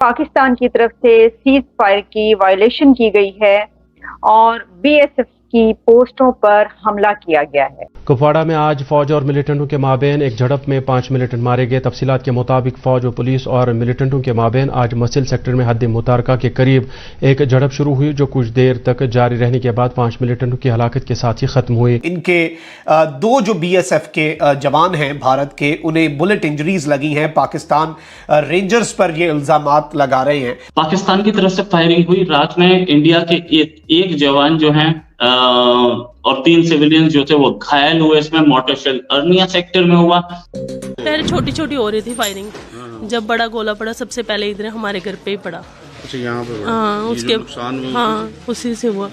पाकिस्तान की तरफ से सीज फायर की वायलेशन की गई है और बीएसएफ की पोस्टों पर हमला किया गया है। कुपवाड़ा में आज फौज और मिलिटेंटों के माबेन एक झड़प में 5 मिलिटेंट मारे गए। तफसीलात के मुताबिक फौज और पुलिस और मिलिटेंटों के माबेन आज मसिल सेक्टर में हद मुतारका के करीब एक झड़प शुरू हुई, जो कुछ देर तक जारी रहने के बाद 5 मिलिटेंटों की हलाकत के साथ ही खत्म हुई। इनके दो जो बीएसएफ के जवान हैं भारत के, उन्हें बुलेट इंजरीज लगी हैं। पाकिस्तान रेंजर्स पर ये इल्जामात लगा रहे हैं। पाकिस्तान की तरफ से फायरिंग हुई रात में। इंडिया के एक जवान जो हैं और 3 सिविलियन जो थे वो घायल हुए। इसमें मोर्टर शेल अर्निया सेक्टर में हुआ। पहले छोटी छोटी हो रही थी फायरिंग, जब बड़ा गोला पड़ा सबसे पहले इधर हमारे घर पे ही पड़ा। अच्छा, यहाँ पे पड़ा? हाँ, उसके नुकसान हाँ उसी से हुआ।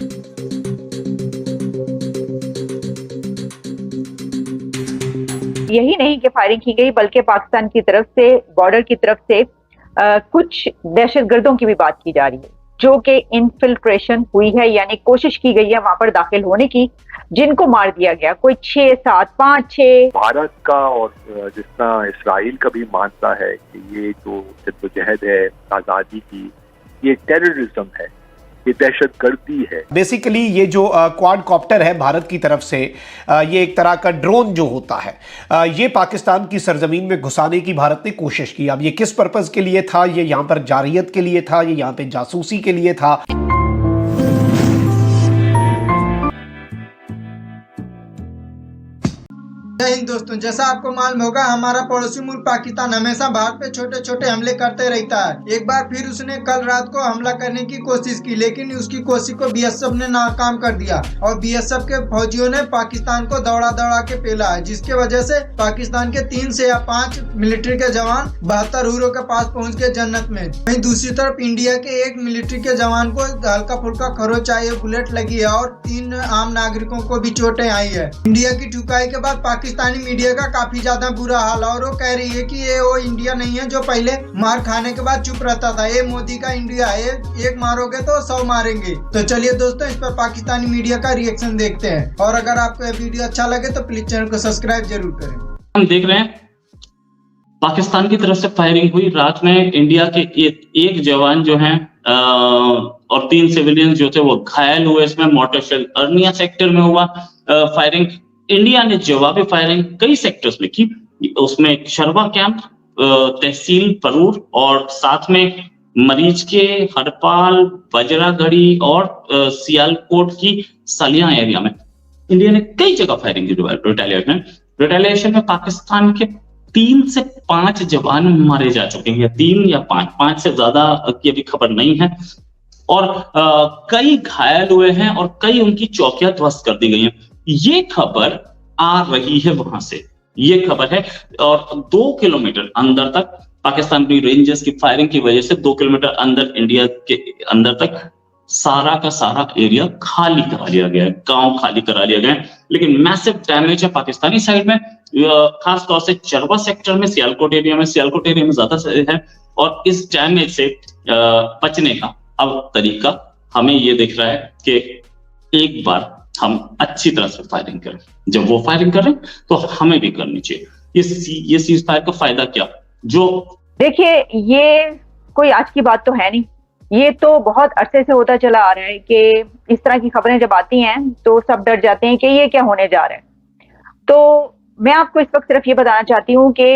यही नहीं कि फायरिंग की गई, बल्कि पाकिस्तान की तरफ से, बॉर्डर की तरफ से कुछ दहशतगर्दों की भी बात की जा रही है, जो कि इनफिल्ट्रेशन हुई है, यानी कोशिश की गई है वहां पर दाखिल होने की, जिनको मार दिया गया। कोई 6, 7, 5, 6। भारत का और जिस तरह इसराइल का भी मानता है कि ये जो जद्दोजहद है आज़ादी की, ये टेररिज्म है, ये दहशतगर्दी है। बेसिकली ये जो क्वाड कॉप्टर है भारत की तरफ से, ये एक तरह का ड्रोन जो होता है, ये पाकिस्तान की सरजमीन में घुसाने की भारत ने कोशिश की। अब ये किस पर्पस के लिए था? ये यहाँ पर जारियत के लिए था, ये यहाँ पे जासूसी के लिए था। जय हिंद दोस्तों, जैसा आपको मालूम होगा हमारा पड़ोसी मुल्क पाकिस्तान हमेशा भारत पे छोटे छोटे हमले करते रहता है। एक बार फिर उसने कल रात को हमला करने की कोशिश की, लेकिन उसकी कोशिश को बीएसएफ ने नाकाम कर दिया और बीएसएफ के फौजियों ने पाकिस्तान को दौड़ा दौड़ा के पेला है, जिसके वजह से पाकिस्तान के 3 से या 5 मिलिट्री के जवान 72 हुरों के पास पहुँच गए जन्नत में। वहीं दूसरी तरफ इंडिया के एक मिलिट्री के जवान को हल्का फुल्का खरोच आई है, बुलेट लगी है और 3 आम नागरिकों को भी चोटें आई है। इंडिया की ठुकाई के बाद पाकिस्तानी मीडिया का काफी ज्यादा बुरा हाल है और वो कह रही है कि ये वो इंडिया नहीं है जो पहले मार खाने के बाद चुप रहता था। ये मोदी का इंडिया है, एक मारोगे तो 100 मारेंगे। तो चलिए दोस्तों, इस पर पाकिस्तानी मीडिया का रिएक्शन देखते हैं और अगर आपको ये वीडियो अच्छा लगे तो प्लीज चैनल को सब्सक्राइब जरूर करें। हम देख रहे हैं पाकिस्तान की तरफ से फायरिंग हुई रात में। इंडिया के एक जवान जो हैं और 3 सिविलियन जो थे वो घायल हुए। इसमें मोर्टर शेल अर्निया सेक्टर में हुआ फायरिंग। इंडिया ने जवाबी फायरिंग कई सेक्टर्स में की। उसमें शरवा कैंप, तहसील परूर और साथ में मरीज के हड़पाल, बजरागढ़ी और सियालकोट की सालियां एरिया में इंडिया ने कई जगह फायरिंग की। रिटेलिएशन में पाकिस्तान के 3 से 5 जवान मारे जा चुके हैं, या 3 या 5 से ज्यादा की अभी खबर नहीं है। और कई घायल हुए हैं और कई उनकी चौकियां ध्वस्त कर दी गई हैं। ये खबर आ रही है वहां से, ये खबर है। और 2 किलोमीटर अंदर तक पाकिस्तानी रेंजर्स की फायरिंग की वजह से 2 किलोमीटर अंदर इंडिया के अंदर तक सारा का सारा एरिया खाली करा लिया गया है, गांव खाली करा लिया गया है। लेकिन मैसिव डैमेज है पाकिस्तानी साइड में, खास तौर से चरवा सेक्टर में, सियालकोट एरिया में ज्यादा है। और इस डैमेज से बचने का अब तरीका हमें ये दिख रहा है कि एक बार हम अच्छी तरह से फायरिंग करें। जब वो फायरिंग करें तो हमें भी करनी चाहिए। ये सीज फायर का फायदा क्या? जो देखिए, ये कोई आज की बात तो है नहीं, ये तो बहुत अरसे से होता चला आ रहा है कि इस तरह की खबरें जब आती हैं तो सब डर जाते हैं कि ये क्या होने जा रहा है। तो मैं आपको इस वक्त सिर्फ ये बताना चाहती हूँ कि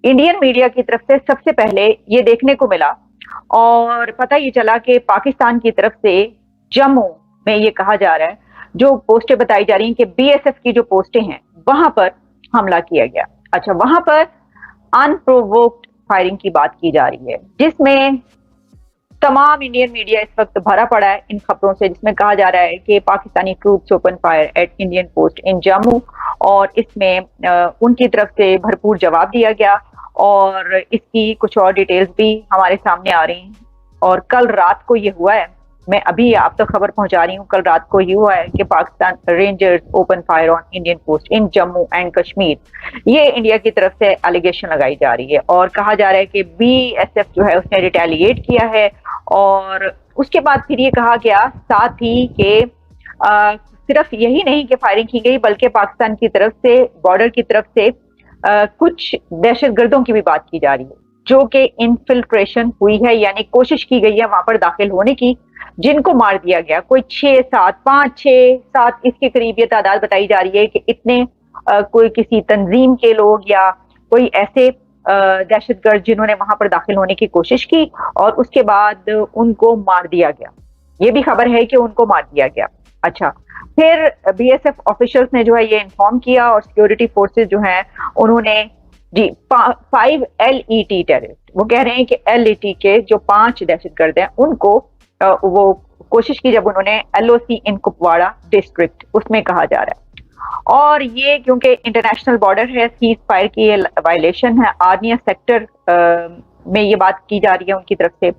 इंडियन मीडिया की तरफ से सबसे पहले ये देखने को मिला और पता ये चला कि पाकिस्तान की तरफ से जम्मू में ये कहा जा रहा है, जो पोस्टें बताई जा रही हैं कि बीएसएफ की जो पोस्टें हैं वहां पर हमला किया गया। अच्छा, वहां पर अनप्रोवोक्ड फायरिंग की बात की जा रही है, जिसमें तमाम इंडियन मीडिया इस वक्त भरा पड़ा है इन खबरों से, जिसमें कहा जा रहा है कि Pakistani troops open fire at Indian post इन जम्मू, और इसमें उनकी तरफ से भरपूर जवाब दिया गया। और इसकी कुछ और डिटेल्स भी हमारे सामने आ रही हैं। और कल रात को ये हुआ है, मैं अभी आप तक खबर पहुंचा रही हूँ, कल रात को ये हुआ है कि Pakistan rangers open fire on Indian post in Jammu and Kashmir. ये इंडिया की तरफ से एलिगेशन लगाई जा रही है और कहा जा रहा है कि बीएसएफ जो है उसने रिटेलिएट किया है। और उसके बाद फिर ये कहा गया साथ ही कि सिर्फ यही नहीं कि फायरिंग की गई, बल्कि पाकिस्तान की तरफ से, बॉर्डर की तरफ से कुछ दहशतगर्दों की भी बात की जा रही है, जो कि इनफिल्ट्रेशन हुई है, यानी कोशिश की गई है वहां पर दाखिल होने की, जिनको मार दिया गया। कोई 6-7, 5-6-7 इसके करीब ये तादाद बताई जा रही है कि इतने कोई किसी तंजीम के लोग या कोई ऐसे दहशतगर्द जिन्होंने वहां पर दाखिल होने की कोशिश की और उसके बाद उनको मार दिया गया। ये भी खबर है कि उनको मार दिया गया। अच्छा, फिर बीएसएफ ऑफिशियल्स ने जो है ये इन्फॉर्म किया और सिक्योरिटी फोर्सेस जो हैं उन्होंने जी 5 LET टेररिस्ट, वो कह रहे हैं कि LET के जो 5 दहशतगर्द हैं उनको वो कोशिश की जब उन्होंने LOC इन कुपवाड़ा डिस्ट्रिक्ट उसमें कहा जा रहा है। और ये क्योंकि इंटरनेशनल बॉर्डर है, सीज फायर की ये वायलेशन है, आर्निया सेक्टर में ये बात की जा रही है उनकी तरफ से।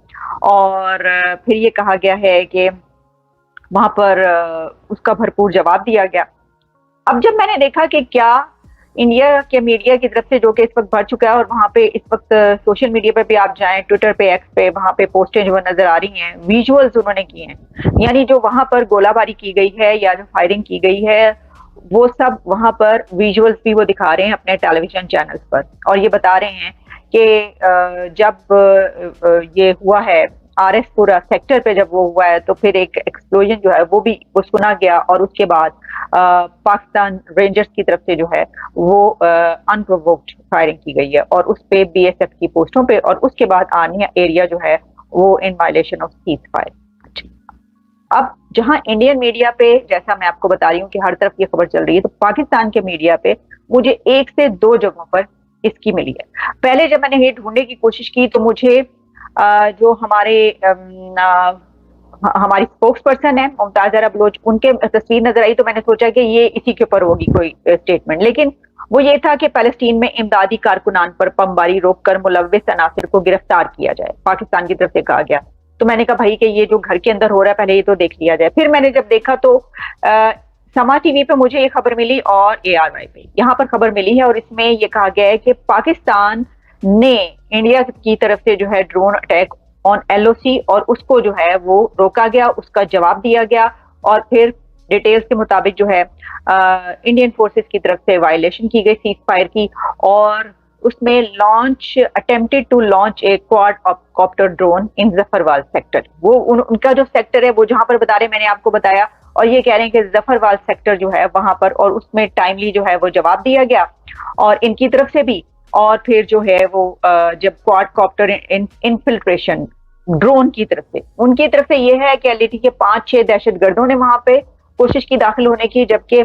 और फिर ये कहा गया है कि वहां पर उसका भरपूर जवाब दिया गया। अब जब मैंने देखा कि क्या इंडिया के मीडिया की तरफ से, जो कि इस वक्त बढ़ चुका है और वहां पे इस वक्त सोशल मीडिया पे भी आप जाएं, ट्विटर पे, एक्स पे, वहां पे पोस्टें जो नजर आ रही हैं, विजुअल्स उन्होंने किए हैं, यानी जो वहां पर गोलाबारी की गई है या जो फायरिंग की गई है वो सब वहां पर विजुअल्स भी वो दिखा रहे हैं अपने टेलीविजन चैनल्स पर। और ये बता रहे हैं कि जब ये हुआ है RS-पुरा सेक्टर पे, जब वो हुआ है तो फिर एक एक्सप्लोजन जो है वो सुना गया और उसके बाद पाकिस्तान रेंजर्स की तरफ से जो है वो अनप्रोवोक्ड फायरिंग की गई है और उस पे BSF की पोस्टों पे, और उसके बाद आर्निया एरिया जो है वो in violation of cease fire. अब जहां इंडियन मीडिया पे, जैसा मैं आपको बता रही हूँ कि हर तरफ ये खबर चल रही है, तो पाकिस्तान के मीडिया पे मुझे 1 से 2 जगहों पर इसकी मिली है। पहले जब मैंने ये ढूंढने की कोशिश की तो मुझे जो हमारी स्पोक्स पर्सन है मुमताज जरा बलोच, उनके तस्वीर नजर आई तो मैंने सोचा कि ये इसी के ऊपर होगी कोई स्टेटमेंट, लेकिन वो ये था कि फलस्तीन में इमदादी कारकुनान पर बमबारी रोककर मुलव्विस अनासिर को गिरफ्तार किया जाए, पाकिस्तान की तरफ से कहा गया। तो मैंने कहा भाई कि ये जो घर के अंदर हो रहा है पहले ये तो देख लिया जाए। फिर मैंने जब देखा तो समा टीवी पे मुझे ये खबर मिली और ARY पे यहाँ पर खबर मिली है, और इसमें ये कहा गया है कि पाकिस्तान ने इंडिया की तरफ से जो है ड्रोन अटैक ऑन LOC और उसको जो है वो रोका गया, उसका जवाब दिया गया। और फिर डिटेल्स के मुताबिक जो है इंडियन फोर्सेस की तरफ से वायलेशन की गई सीज फायर की, और उसमें attempted to launch a quadcopter drone in Zafarwal sector. वो उनका जो सेक्टर है वो जहां पर बता रहे, मैंने आपको बताया, और ये कह रहे हैं कि जफरवाल सेक्टर जो है वहां पर, और उसमें टाइमली जो है वो जवाब दिया गया और इनकी तरफ से भी। और फिर जो है वो जब क्वाड कॉप्टर इनफिल्ट्रेशन ड्रोन की तरफ से, उनकी तरफ से ये है कि LET के 5-6 दहशतगर्दों ने वहां पे कोशिश की दाखिल होने की, जबकि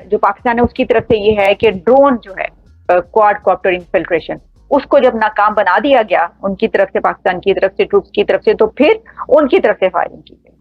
जो पाकिस्तान है उसकी तरफ से ये है कि ड्रोन जो है क्वाड कॉप्टर इनफिल्ट्रेशन, उसको जब नाकाम बना दिया गया उनकी तरफ से, पाकिस्तान की तरफ से, ट्रूप्स की तरफ से, तो फिर उनकी तरफ से फायरिंग की गई।